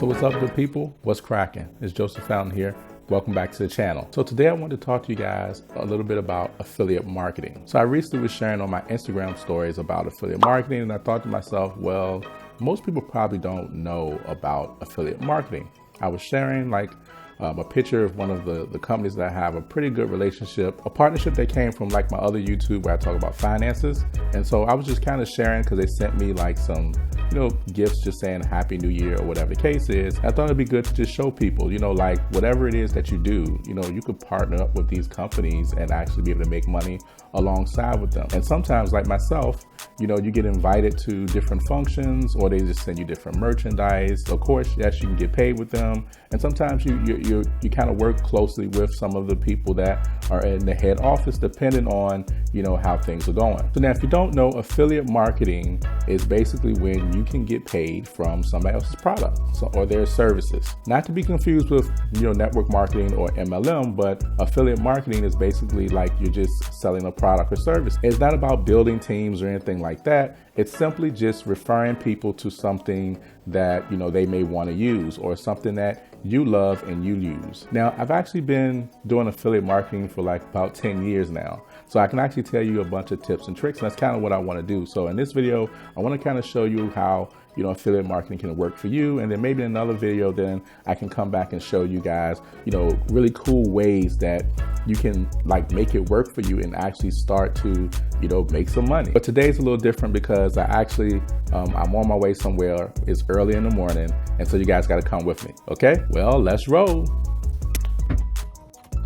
So what's up, good people? What's cracking? It's Joseph Fountain here. Welcome back to the channel. So today I wanted to talk to you guys a little bit about affiliate marketing. So I recently was sharing on my Instagram stories about affiliate marketing, and I thought to myself, well, most people probably don't know about affiliate marketing. I was sharing a picture of one of the companies that I have a pretty good relationship, a partnership that came from my other YouTube where I talk about finances. And so I was just kind of sharing because they sent me some gifts just saying Happy New Year or whatever the case is. I thought it'd be good to just show people, whatever it is that you do, you could partner up with these companies and actually be able to make money alongside with them. And sometimes, like myself, you get invited to different functions, or they just send you different merchandise. Of course, yes, you can get paid with them. And sometimes you kind of work closely with some of the people that are in the head office, depending on, how things are going. So now, if you don't know, affiliate marketing is basically when you can get paid from somebody else's product or their services. Not to be confused with, network marketing or MLM, but affiliate marketing is basically like you're just selling a product or service. It's not about building teams or anything like that. It's simply just referring people to something that, they may want to use, or something that you love and you use. Now, I've actually been doing affiliate marketing for about 10 years now. So I can actually tell you a bunch of tips and tricks, and that's kind of what I want to do. So in this video, I want to kind of show you how, affiliate marketing can work for you. And then maybe in another video, then I can come back and show you guys, really cool ways that you can make it work for you and actually start to, make some money. But today's a little different because I actually, I'm on my way somewhere. It's early in the morning. And so you guys got to come with me. Okay, well, let's roll.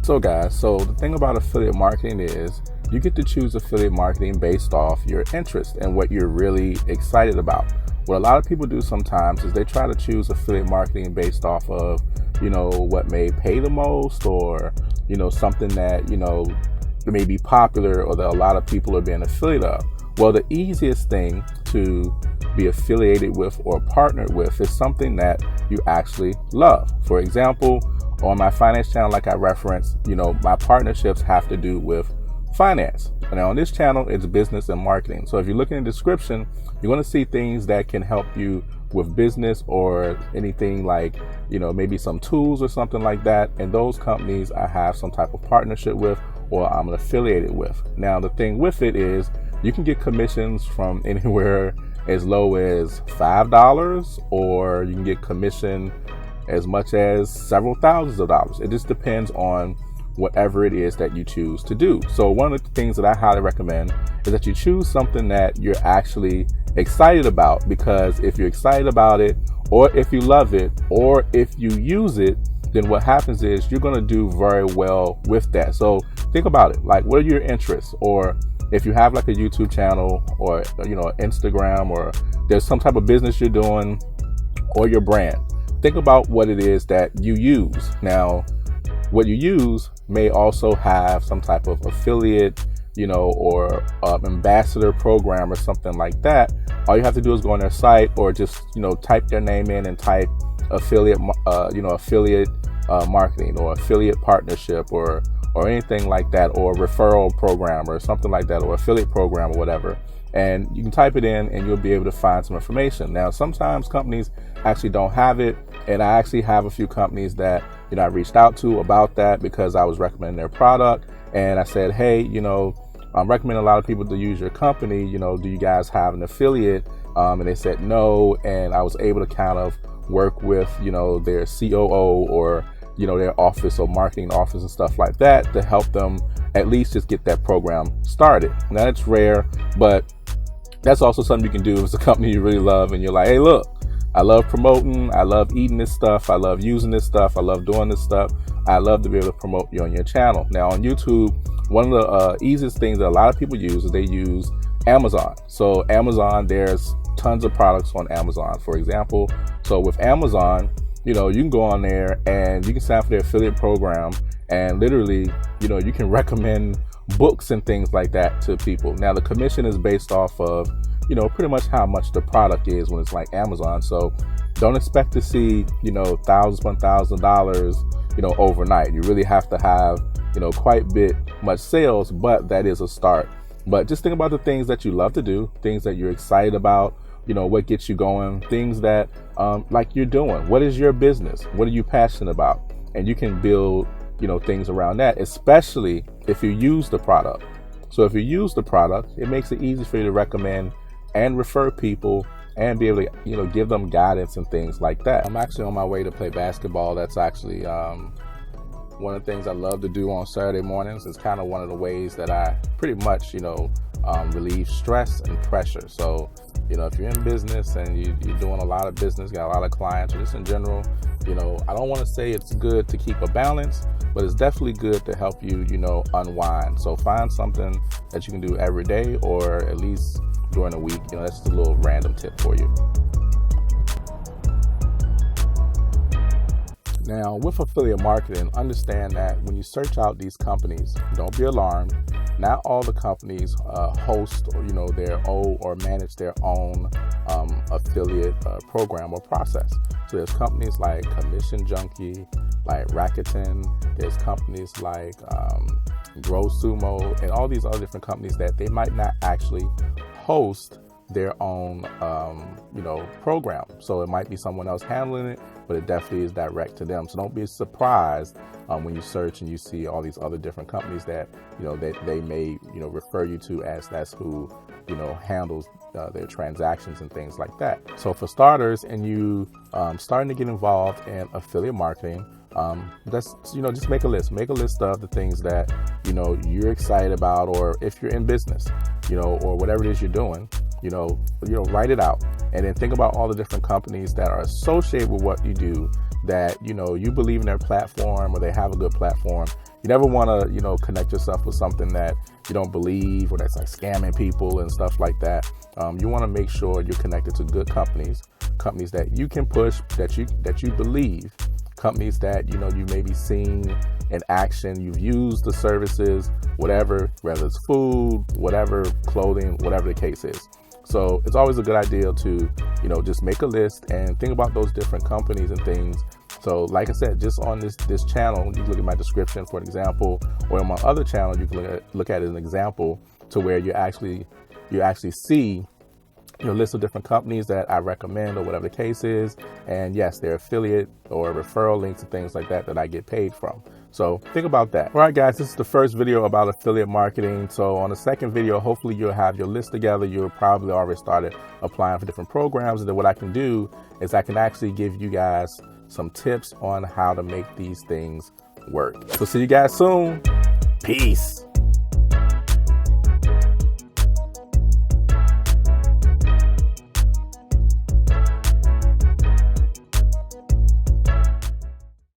So guys, the thing about affiliate marketing is you get to choose affiliate marketing based off your interest and what you're really excited about. What a lot of people do sometimes is they try to choose affiliate marketing based off of, what may pay the most, or, something that, may be popular or that a lot of people are being affiliate of. Well, the easiest thing to be affiliated with or partnered with is something that you actually love. For example, on my finance channel, like I referenced, my partnerships have to do with finance. And on this channel, it's business and marketing. So if you look in the description, you're going to see things that can help you with business or anything maybe some tools or something like that. And those companies I have some type of partnership with, or I'm affiliated with. Now, the thing with it is you can get commissions from anywhere as low as $5, or you can get commission as much as several thousands of dollars. It just depends on whatever it is that you choose to do. So one of the things that I highly recommend is that you choose something that you're actually excited about, because if you're excited about it, or if you love it, or if you use it, then what happens is you're going to do very well with that. So think about it. What are your interests? Or if you have a YouTube channel, or Instagram, or there's some type of business you're doing, or your brand, think about what it is that you use. Now, what you use may also have some type of affiliate, or ambassador program or something like that. All you have to do is go on their site, or just, type their name in and type affiliate, affiliate marketing, or affiliate partnership, or anything like that, or referral program or something like that, or affiliate program or whatever. And you can type it in and you'll be able to find some information. Now, sometimes companies actually don't have it. And I actually have a few companies that, I reached out to about that because I was recommending their product. And I said, hey, I'm recommending a lot of people to use your company. Do you guys have an affiliate? And they said no. And I was able to kind of work with, their COO, or, their office or marketing office and stuff like that to help them at least just get that program started. Now, that's rare, but that's also something you can do if it's a company you really love and you're like, hey, look, I love promoting, I love eating this stuff, I love using this stuff, I love doing this stuff. I love to be able to promote you on your channel. Now on YouTube, one of the easiest things that a lot of people use is they use Amazon. So Amazon, there's tons of products on Amazon, for example. So with Amazon, you can go on there and you can sign up for their affiliate program, and literally, you can recommend books and things like that to people. Now the commission is based off of, pretty much how much the product is when it's like Amazon. So don't expect to see, thousands upon $1,000, overnight. You really have to have, quite much sales, but that is a start. But just think about the things that you love to do, things that you're excited about, what gets you going, things that like you're doing. What is your business? What are you passionate about? And you can build, things around that, especially if you use the product. So if you use the product, it makes it easy for you to recommend and refer people and be able to, give them guidance and things like that. I'm actually on my way to play basketball. That's actually one of the things I love to do on Saturday mornings. It's kind of one of the ways that I pretty much, relieve stress and pressure. So, if you're in business and you're doing a lot of business, got a lot of clients, or just in general, I don't want to say it's good to keep a balance, but it's definitely good to help you, unwind. So find something that you can do every day or at least during the week. That's just a little random tip for you. Now, with affiliate marketing, understand that when you search out these companies, don't be alarmed. Not all the companies host or their own or manage their own affiliate program or process. So there's companies like Commission Junkie, like Rakuten. There's companies like Grow Sumo, and all these other different companies that they might not actually host their own program. So it might be someone else handling it, but it definitely is direct to them. So don't be surprised when you search and you see all these other different companies that that they may refer you to as that's who handles their transactions and things like that. So for starters, and you starting to get involved in affiliate marketing, that's just make a list of the things that you're excited about, or if you're in business, or whatever it is you're doing, write it out, and then think about all the different companies that are associated with what you do, that you believe in their platform, or they have a good platform. You never want to connect yourself with something that you don't believe, or that's like scamming people and stuff like that. You want to make sure you're connected to good companies that you can push, that you believe, companies that you may be seen in action, you've used the services, whatever, whether it's food, whatever, clothing, whatever the case is. So it's always a good idea to just make a list and think about those different companies and things. So like I said, just on this channel, you can look at my description for an example, or on my other channel, you can look at it as an example to where you actually see list of different companies that I recommend, or whatever the case is. And yes, they're affiliate or referral links and things like that I get paid from. So think about that. All right, guys, this is the first video about affiliate marketing. So on the second video, hopefully you'll have your list together. You'll probably already started applying for different programs. And then what I can do is I can actually give you guys some tips on how to make these things work. So see you guys soon. Peace.